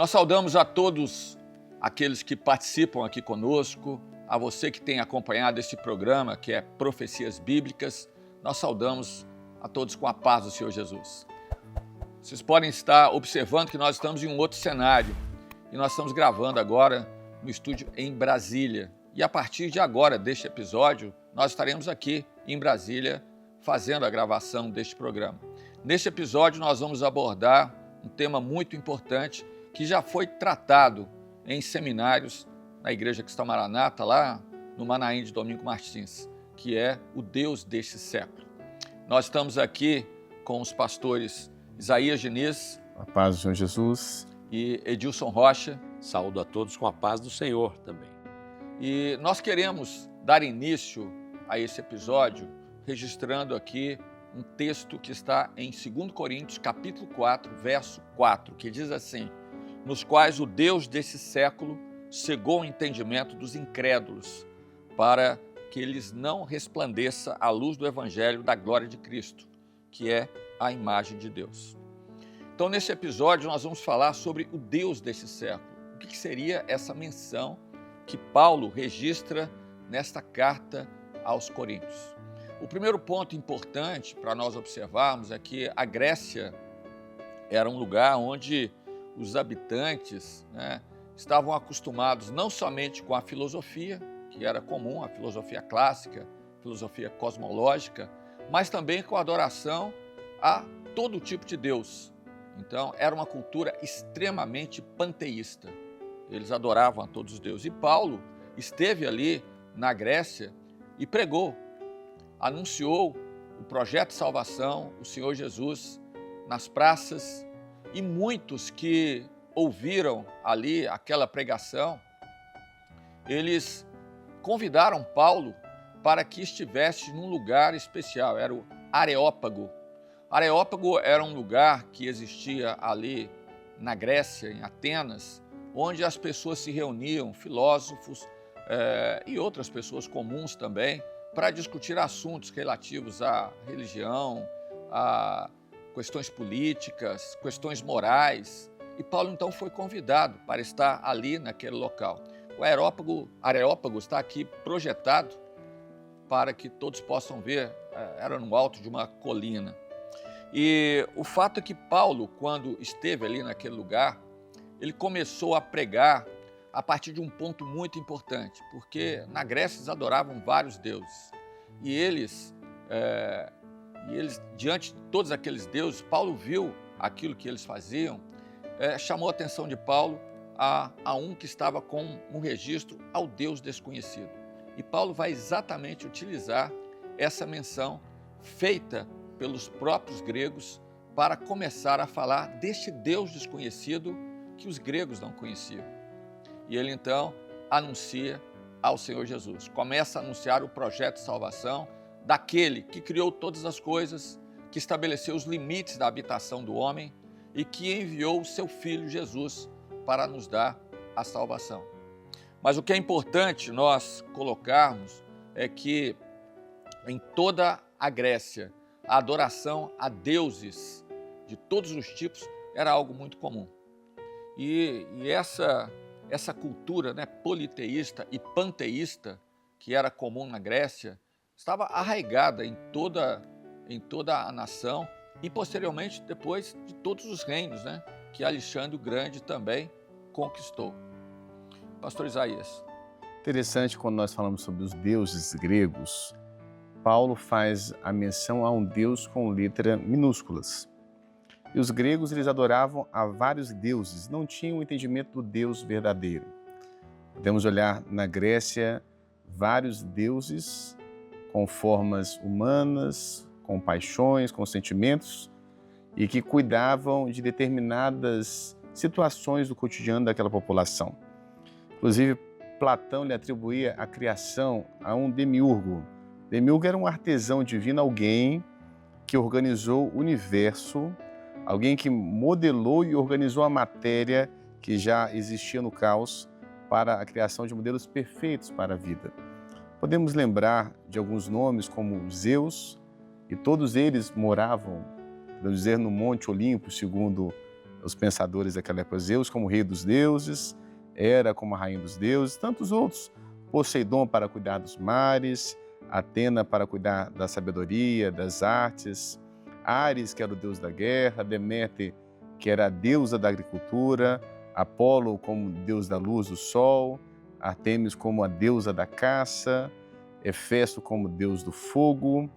Nós saudamos a todos aqueles que participam aqui conosco, a você que tem acompanhado esse programa que é Profecias Bíblicas. Nós saudamos a todos com a paz do Senhor Jesus. Vocês podem estar observando que nós estamos em um outro cenário e nós estamos gravando agora no estúdio em Brasília. E a partir de agora, deste episódio, nós estaremos aqui em Brasília fazendo a gravação deste programa. Neste episódio, nós vamos abordar um tema muito importante que já foi tratado em seminários na Igreja Cristã Maranata, lá no Manaim de Domingo Martins, que é o Deus deste século. Nós estamos aqui com os pastores Isaías Diniz, a paz do Senhor Jesus, e Edilson Rocha. Saúdo a todos com a paz do Senhor também. E nós queremos dar início a esse episódio registrando aqui um texto que está em 2 Coríntios, capítulo 4, verso 4, que diz assim: nos quais o Deus desse século cegou o entendimento dos incrédulos, para que eles não resplandeça a luz do evangelho da glória de Cristo, que é a imagem de Deus. Então, nesse episódio, nós vamos falar sobre o Deus desse século. O que seria essa menção que Paulo registra nesta carta aos Coríntios? O primeiro ponto importante para nós observarmos é que a Grécia era um lugar onde os habitantes, estavam acostumados não somente com a filosofia, que era comum, a filosofia clássica, a filosofia cosmológica, mas também com a adoração a todo tipo de Deus. Então, era uma cultura extremamente panteísta. Eles adoravam a todos os deuses. E Paulo esteve ali na Grécia e pregou, anunciou o projeto de salvação, o Senhor Jesus, nas praças, e muitos que ouviram ali aquela pregação, eles convidaram Paulo para que estivesse num lugar especial, era o Areópago. Areópago era um lugar que existia ali na Grécia, em Atenas, onde as pessoas se reuniam, filósofos e outras pessoas comuns também, para discutir assuntos relativos à religião, a questões políticas, questões morais. E Paulo então foi convidado para estar ali naquele local. O Areópago está aqui projetado para que todos possam ver, era no alto de uma colina. E o fato é que Paulo, quando esteve ali naquele lugar, ele começou a pregar a partir de um ponto muito importante, porque na Grécia eles adoravam vários deuses. E eles, diante de todos aqueles deuses, Paulo viu aquilo que eles faziam, chamou a atenção de Paulo a um que estava com um registro ao Deus desconhecido. E Paulo vai exatamente utilizar essa menção feita pelos próprios gregos para começar a falar deste Deus desconhecido que os gregos não conheciam. E ele então anuncia ao Senhor Jesus, começa a anunciar o projeto de salvação daquele que criou todas as coisas, que estabeleceu os limites da habitação do homem e que enviou o seu Filho Jesus para nos dar a salvação. Mas o que é importante nós colocarmos é que em toda a Grécia, a adoração a deuses de todos os tipos era algo muito comum. E essa cultura politeísta e panteísta, que era comum na Grécia, estava arraigada em toda a nação e, posteriormente, depois de todos os reinos que Alexandre o Grande também conquistou. Pastor Isaías. Interessante, quando nós falamos sobre os deuses gregos, Paulo faz a menção a um deus com letra minúsculas. E os gregos, eles adoravam a vários deuses, não tinham o entendimento do Deus verdadeiro. Podemos olhar na Grécia vários deuses com formas humanas, com paixões, com sentimentos, e que cuidavam de determinadas situações do cotidiano daquela população. Inclusive, Platão lhe atribuía a criação a um demiurgo. Demiurgo era um artesão divino, alguém que organizou o universo, alguém que modelou e organizou a matéria que já existia no caos para a criação de modelos perfeitos para a vida. Podemos lembrar de alguns nomes como Zeus, e todos eles moravam, podemos dizer, no Monte Olimpo, segundo os pensadores daquela época, Zeus como rei dos deuses, Hera como a rainha dos deuses, tantos outros, Poseidon para cuidar dos mares, Atena para cuidar da sabedoria, das artes, Ares, que era o deus da guerra, Deméter, que era a deusa da agricultura, Apolo como deus da luz do sol, Artemis como a deusa da caça, Hefesto como deus do fogo,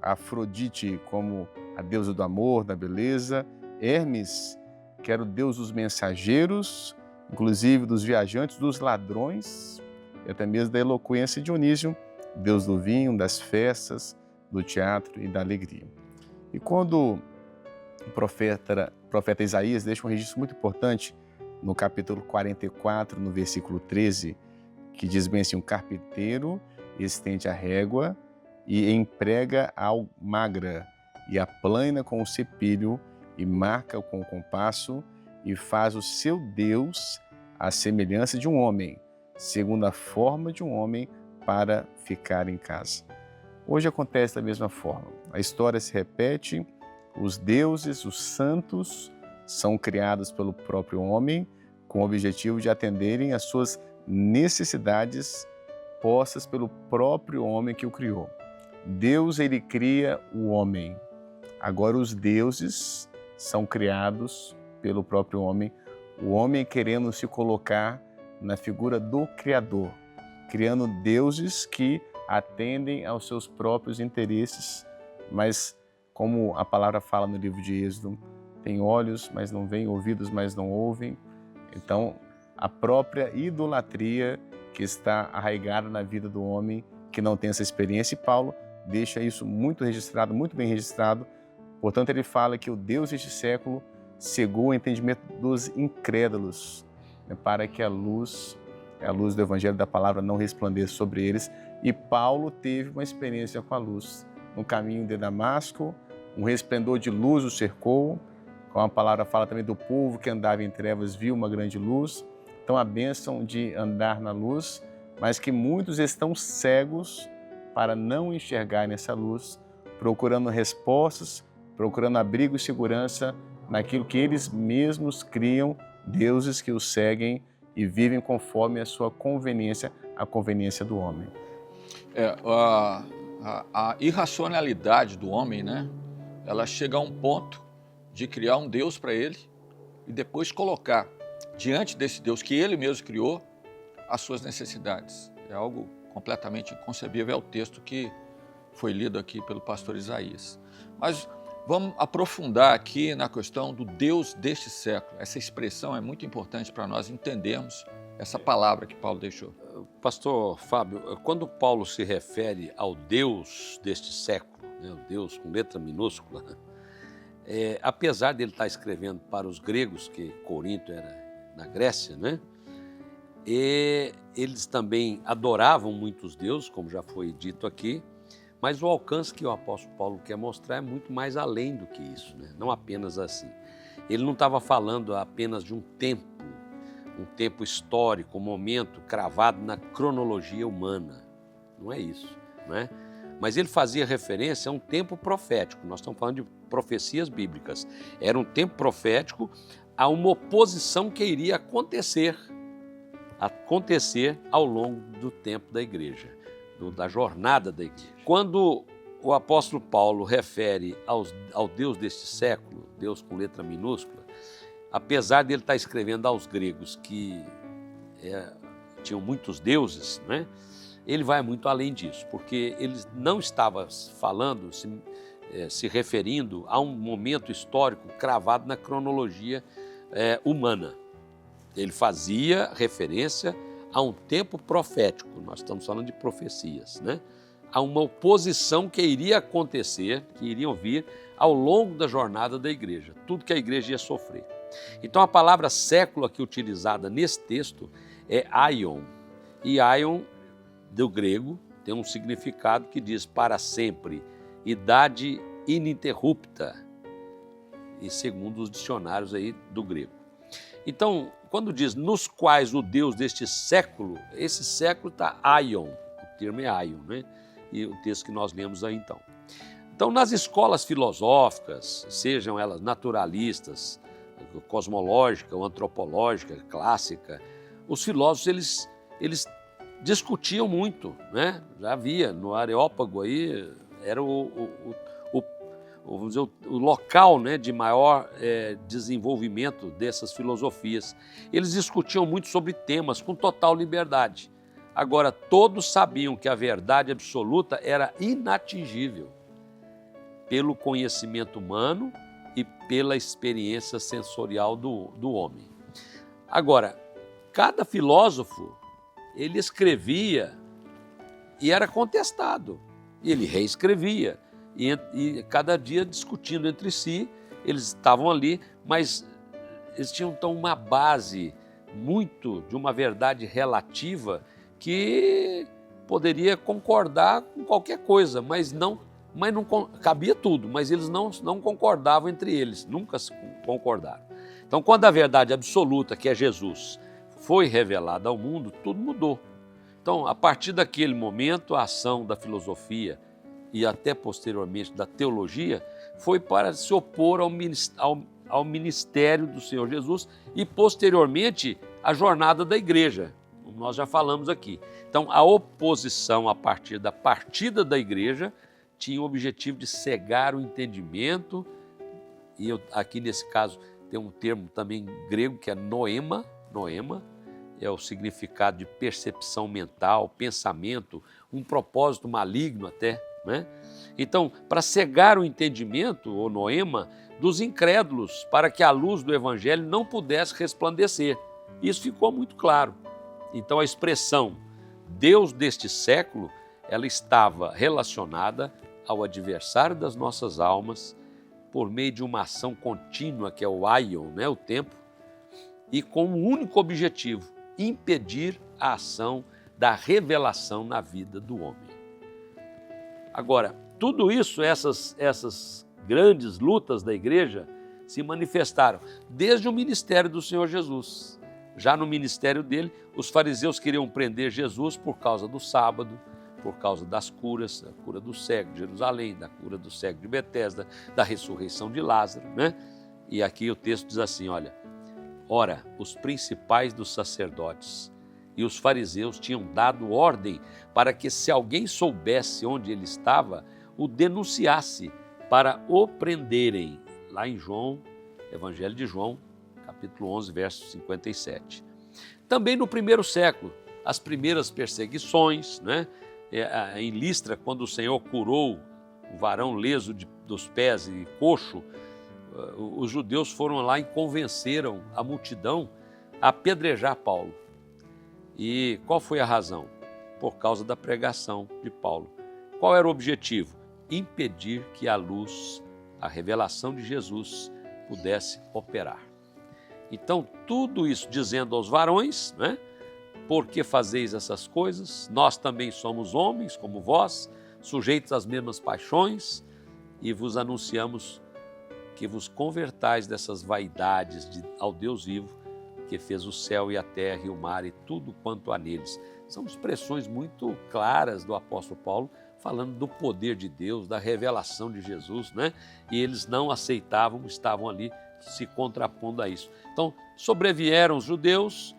Afrodite como a deusa do amor, da beleza, Hermes, que era o deus dos mensageiros, inclusive dos viajantes, dos ladrões e até mesmo da eloquência, Dionísio, deus do vinho, das festas, do teatro e da alegria. E quando o profeta Isaías deixa um registro muito importante no capítulo 44, no versículo 13, que diz bem assim: um carpinteiro estende a régua e emprega a magra, e aplana com o cepilho, e marca com o compasso, e faz o seu Deus à semelhança de um homem, segundo a forma de um homem, para ficar em casa. Hoje acontece da mesma forma. A história se repete, os deuses, os santos, são criados pelo próprio homem, com o objetivo de atenderem às suas necessidades postas pelo próprio homem que o criou. Deus, ele cria o homem. Agora os deuses são criados pelo próprio homem, o homem querendo se colocar na figura do Criador, criando deuses que atendem aos seus próprios interesses, mas como a palavra fala no livro de Êxodo, tem olhos, mas não veem, ouvidos, mas não ouvem. Então, a própria idolatria que está arraigada na vida do homem que não tem essa experiência, e Paulo deixa isso muito registrado, muito bem registrado. Portanto, ele fala que o Deus deste século cegou o entendimento dos incrédulos, né, para que a luz do Evangelho da Palavra não resplandeça sobre eles. E Paulo teve uma experiência com a luz. No caminho de Damasco, um resplendor de luz o cercou, como a palavra fala também do povo que andava em trevas viu uma grande luz. Então a bênção de andar na luz, mas que muitos estão cegos para não enxergar nessa luz, procurando respostas, procurando abrigo e segurança naquilo que eles mesmos criam, deuses que os seguem e vivem conforme a sua conveniência, a conveniência do homem. A irracionalidade do homem, né? Ela chega a um ponto de criar um Deus para ele e depois colocar diante desse Deus que ele mesmo criou as suas necessidades. É algo completamente inconcebível, é o texto que foi lido aqui pelo pastor Isaías. Mas vamos aprofundar aqui na questão do Deus deste século. Essa expressão é muito importante para nós entendermos essa palavra que Paulo deixou. Pastor Fábio, quando Paulo se refere ao Deus deste século, né, o Deus com letra minúscula, apesar de ele estar escrevendo para os gregos, que Corinto era na Grécia, né, e eles também adoravam muitos deuses, como já foi dito aqui, mas o alcance que o apóstolo Paulo quer mostrar é muito mais além do que isso, né? Não apenas assim. Ele não estava falando apenas de um tempo histórico, um momento cravado na cronologia humana. Não é isso, não é? Mas ele fazia referência a um tempo profético. Nós estamos falando de profecias bíblicas. Era um tempo profético a uma oposição que iria acontecer ao longo do tempo da igreja, da jornada da igreja. Quando o apóstolo Paulo refere ao Deus deste século, Deus com letra minúscula, apesar de ele estar escrevendo aos gregos que tinham muitos deuses, né, ele vai muito além disso, porque ele não estava falando, se referindo a um momento histórico cravado na cronologia humana. Ele fazia referência a um tempo profético, nós estamos falando de profecias, né? A uma oposição que iria acontecer, que iriam vir ao longo da jornada da igreja, tudo que a igreja ia sofrer. Então a palavra século aqui utilizada nesse texto é aion, e aion do grego tem um significado que diz para sempre, idade ininterrupta, e segundo os dicionários aí do grego. Então, quando diz nos quais o Deus deste século, esse século está aion, o termo é aion, né? E o texto que nós lemos aí então. Então, nas escolas filosóficas, sejam elas naturalistas, cosmológica ou antropológica, clássica. Os filósofos, eles discutiam muito, né? Já havia no Areópago aí, era vamos dizer, o local, né, de maior desenvolvimento dessas filosofias. Eles discutiam muito sobre temas com total liberdade. Agora, todos sabiam que a verdade absoluta era inatingível pelo conhecimento humano e pela experiência sensorial do homem. Agora, cada filósofo, ele escrevia e era contestado, e ele reescrevia, e cada dia discutindo entre si. Eles estavam ali, mas eles tinham então uma base muito de uma verdade relativa que poderia concordar com qualquer coisa, mas não cabia tudo, mas eles não concordavam entre eles, nunca concordaram. Então, quando a verdade absoluta, que é Jesus, foi revelada ao mundo, tudo mudou. Então, a partir daquele momento, a ação da filosofia e até posteriormente da teologia foi para se opor ao ministério do Senhor Jesus e posteriormente à jornada da igreja, como nós já falamos aqui. Então, a oposição a partir da partida da igreja tinha o objetivo de cegar o entendimento, e aqui nesse caso tem um termo também grego que é noema, é o significado de percepção mental, pensamento, um propósito maligno até, né? Então, para cegar o entendimento, ou noema, dos incrédulos, para que a luz do evangelho não pudesse resplandecer. Isso ficou muito claro. Então, a expressão Deus deste século, ela estava relacionada ao adversário das nossas almas por meio de uma ação contínua, que é o aion, né, o tempo, e com um único objetivo: impedir a ação da revelação na vida do homem. Agora, tudo isso, essas grandes lutas da igreja se manifestaram desde o ministério do Senhor Jesus. Já no ministério dele, os fariseus queriam prender Jesus por causa do sábado, por causa das curas, da cura do cego de Jerusalém, da cura do cego de Betesda, da ressurreição de Lázaro, né? E aqui o texto diz assim, olha, ora, os principais dos sacerdotes e os fariseus tinham dado ordem para que, se alguém soubesse onde ele estava, o denunciasse para o prenderem. Lá em João, Evangelho de João, capítulo 11, verso 57. Também no primeiro século, as primeiras perseguições, né? Em Listra, quando o Senhor curou o varão leso dos pés e coxo, os judeus foram lá e convenceram a multidão a apedrejar Paulo. E qual foi a razão? Por causa da pregação de Paulo. Qual era o objetivo? Impedir que a luz, a revelação de Jesus, pudesse operar. Então, tudo isso dizendo aos varões, né? Por que fazeis essas coisas? Nós também somos homens, como vós, sujeitos às mesmas paixões, e vos anunciamos que vos convertais dessas vaidades ao Deus vivo, que fez o céu e a terra e o mar e tudo quanto há neles. São expressões muito claras do apóstolo Paulo, falando do poder de Deus, da revelação de Jesus, né? E eles não aceitavam, estavam ali se contrapondo a isso. Então, sobrevieram os judeus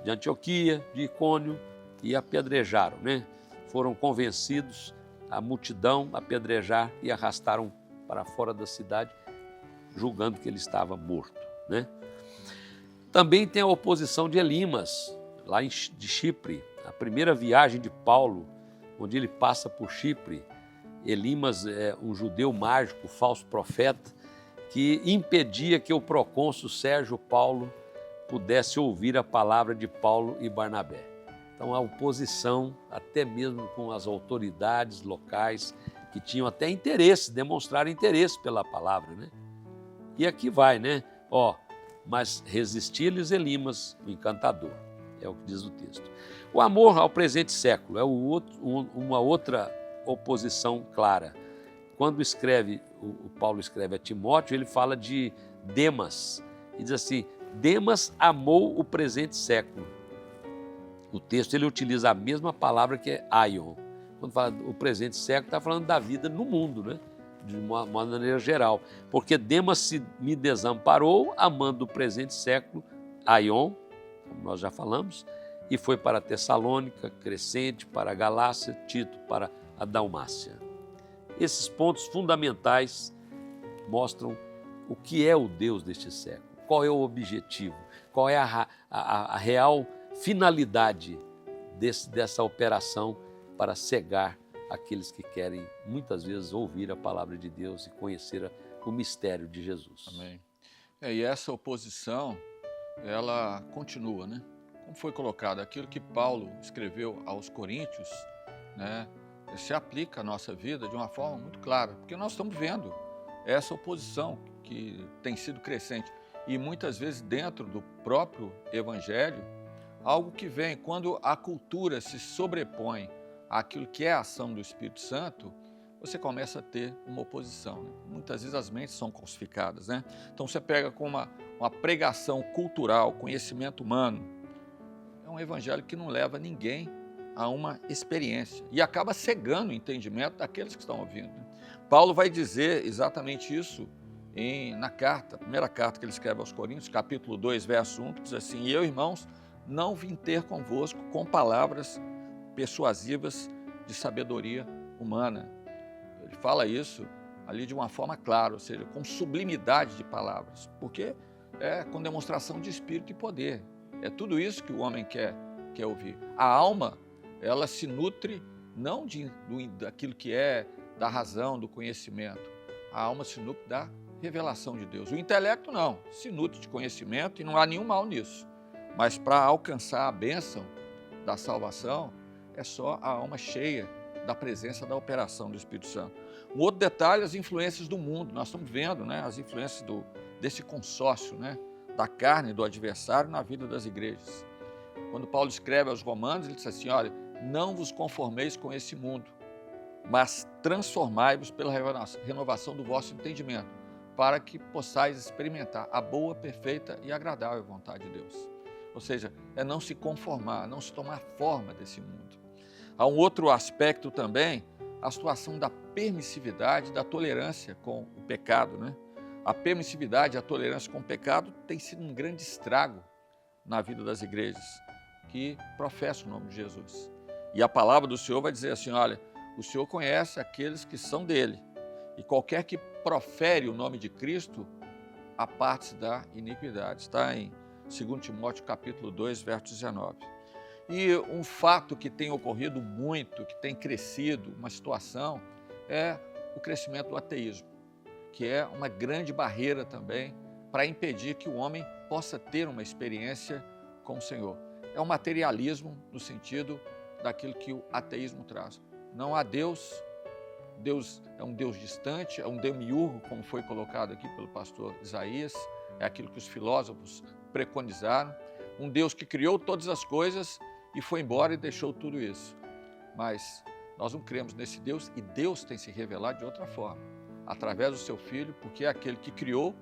de Antioquia, de Icônio, e apedrejaram, né? Foram convencidos, a multidão a apedrejar e arrastaram para fora da cidade, julgando que ele estava morto, né? Também tem a oposição de Elimas, lá de Chipre, a primeira viagem de Paulo, onde ele passa por Chipre. Elimas é um judeu mágico, falso profeta, que impedia que o procônsul Sérgio Paulo pudesse ouvir a palavra de Paulo e Barnabé. Então, a oposição, até mesmo com as autoridades locais, que tinham até interesse, demonstraram interesse pela palavra, né? E aqui vai, né? Mas resistia-lhes Elimas, o encantador, é o que diz o texto. O amor ao presente século é uma outra oposição clara. Quando o Paulo escreve a Timóteo, ele fala de Demas, e diz assim, Demas amou o presente século. O texto ele utiliza a mesma palavra que é aion. Quando fala o presente século, está falando da vida no mundo, né? de uma maneira geral, porque Demas me desamparou, amando o presente século, Aion, como nós já falamos, e foi para Tessalônica, Crescente, para a Galácia, Tito para a Dalmácia. Esses pontos fundamentais mostram o que é o Deus deste século, qual é o objetivo, qual é a real finalidade dessa operação para cegar aqueles que querem, muitas vezes, ouvir a palavra de Deus e conhecer o mistério de Jesus. Amém. E essa oposição, ela continua, né? Como foi colocado, aquilo que Paulo escreveu aos Coríntios, né, se aplica à nossa vida de uma forma muito clara, porque nós estamos vendo essa oposição que tem sido crescente e muitas vezes dentro do próprio Evangelho, algo que vem quando a cultura se sobrepõe àquilo que é a ação do Espírito Santo, você começa a ter uma oposição, né? Muitas vezes as mentes são crucificadas, né? Então você pega com uma pregação cultural, conhecimento humano, é um evangelho que não leva ninguém a uma experiência e acaba cegando o entendimento daqueles que estão ouvindo. Paulo vai dizer exatamente isso na carta, a primeira carta que ele escreve aos Coríntios, capítulo 2, verso 1, que diz assim: "E eu, irmãos, não vim ter convosco com palavras persuasivas de sabedoria humana." Ele fala isso ali de uma forma clara, ou seja, com sublimidade de palavras, porque é com demonstração de espírito e poder. É tudo isso que o homem quer ouvir. A alma, ela se nutre não daquilo que é da razão, do conhecimento. A alma se nutre da revelação de Deus. O intelecto não, se nutre de conhecimento e não há nenhum mal nisso. Mas para alcançar a bênção da salvação, é só a alma cheia da presença da operação do Espírito Santo. Um outro detalhe, as influências do mundo. Nós estamos vendo, né, as influências desse consórcio, né, da carne do adversário na vida das igrejas. Quando Paulo escreve aos Romanos, ele diz assim: olha, não vos conformeis com esse mundo, mas transformai-vos pela renovação do vosso entendimento, para que possais experimentar a boa, perfeita e agradável vontade de Deus. Ou seja, é não se conformar, não se tomar forma desse mundo. Há um outro aspecto também, a situação da permissividade, da tolerância com o pecado, né? A permissividade e a tolerância com o pecado tem sido um grande estrago na vida das igrejas que professam o nome de Jesus. E a palavra do Senhor vai dizer assim: olha, o Senhor conhece aqueles que são dele, e qualquer que profere o nome de Cristo, aparte-se da iniquidade. Está em 2 Timóteo capítulo 2, verso 19. E um fato que tem ocorrido muito, que tem crescido, uma situação, é o crescimento do ateísmo, que é uma grande barreira também para impedir que o homem possa ter uma experiência com o Senhor. É o materialismo no sentido daquilo que o ateísmo traz. Não há Deus, Deus é um Deus distante, é um demiurgo, como foi colocado aqui pelo pastor Isaías, é aquilo que os filósofos preconizaram, um Deus que criou todas as coisas e foi embora e deixou tudo isso. Mas nós não cremos nesse Deus e Deus tem se revelado de outra forma, através do seu Filho, porque é aquele que criou,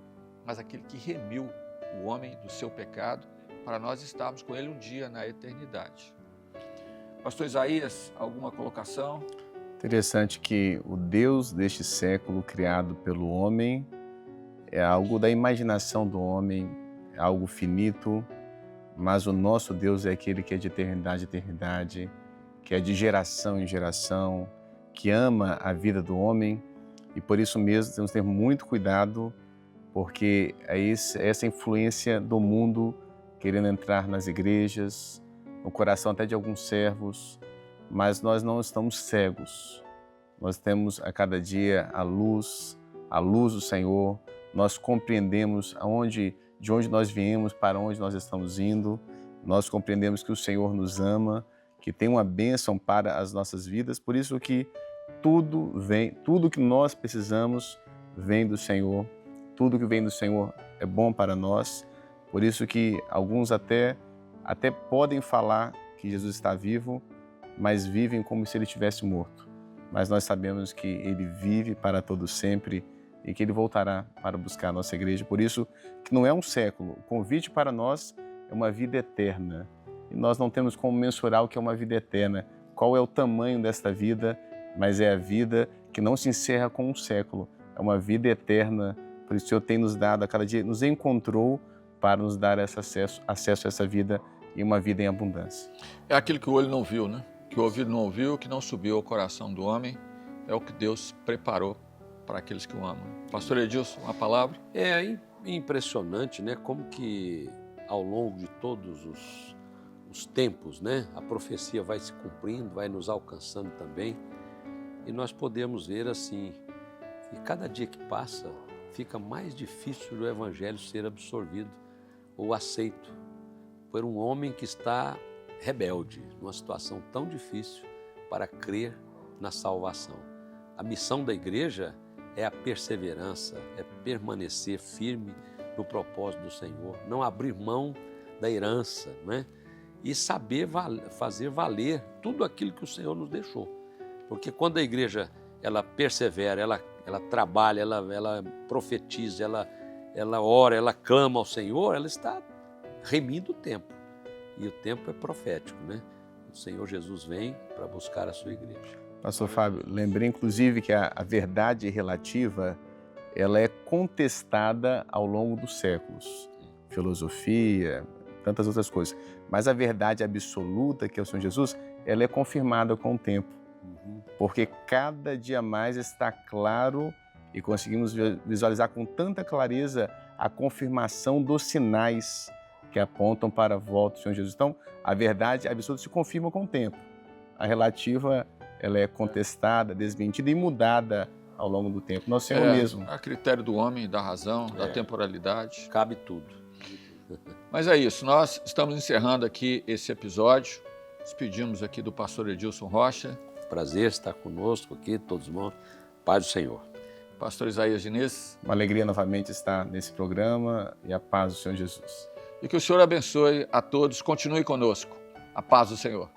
mas aquele que remiu o homem do seu pecado, para nós estarmos com ele um dia na eternidade. Pastor Isaías, alguma colocação? Interessante que o Deus deste século, criado pelo homem, é algo da imaginação do homem, é algo finito, mas o nosso Deus é aquele que é de eternidade em eternidade, que é de geração em geração, que ama a vida do homem, e por isso mesmo temos que ter muito cuidado, porque é essa influência do mundo querendo entrar nas igrejas, no coração até de alguns servos, mas nós não estamos cegos. Nós temos a cada dia a luz do Senhor, nós compreendemos de onde nós viemos, para onde nós estamos indo, nós compreendemos que o Senhor nos ama, que tem uma bênção para as nossas vidas, por isso que tudo que nós precisamos vem do Senhor, tudo que vem do Senhor é bom para nós, por isso que alguns até podem falar que Jesus está vivo, mas vivem como se ele tivesse morto. Mas nós sabemos que ele vive para todo sempre e que ele voltará para buscar a nossa igreja. Por isso que não é um século, o convite para nós é uma vida eterna. E nós não temos como mensurar o que é uma vida eterna, qual é o tamanho desta vida, mas é a vida que não se encerra com um século, é uma vida eterna. Por isso o Senhor tem nos dado, a cada dia, nos encontrou para nos dar esse acesso a essa vida e uma vida em abundância. É aquilo que o olho não viu, né? Que o ouvido não ouviu, que não subiu ao coração do homem, é o que Deus preparou para aqueles que o amam. Pastor Edilson, uma palavra? É impressionante, né? Como que ao longo de todos os tempos, né? A profecia vai se cumprindo, vai nos alcançando também. E nós podemos ver assim, que cada dia que passa, fica mais difícil o evangelho ser absorvido ou aceito por um homem que está rebelde, numa situação tão difícil para crer na salvação. A missão da igreja é a perseverança, é permanecer firme no propósito do Senhor, não abrir mão da herança, né? E saber fazer valer tudo aquilo que o Senhor nos deixou. Porque quando a igreja ela persevera, ela trabalha, ela profetiza, ela ora, ela clama ao Senhor, ela está remindo o tempo. E o tempo é profético, né? O Senhor Jesus vem para buscar a sua igreja. Pastor Fábio, lembrei inclusive que a verdade relativa, ela é contestada ao longo dos séculos. Filosofia, tantas outras coisas. Mas a verdade absoluta, que é o Senhor Jesus, ela é confirmada com o tempo. Porque cada dia mais está claro e conseguimos visualizar com tanta clareza a confirmação dos sinais que apontam para a volta do Senhor Jesus. Então, a verdade absoluta se confirma com o tempo. A relativa, ela é contestada, desmentida e mudada ao longo do tempo. Nosso Senhor mesmo. A critério do homem, da razão, da temporalidade. Cabe tudo. Mas é isso, nós estamos encerrando aqui esse episódio. Despedimos aqui do pastor Edilson Rocha. Prazer estar conosco aqui, todos nós. Paz do Senhor. Pastor Isaías Diniz. Uma alegria novamente estar nesse programa e a paz do Senhor Jesus. E que o Senhor abençoe a todos. Continue conosco. A paz do Senhor.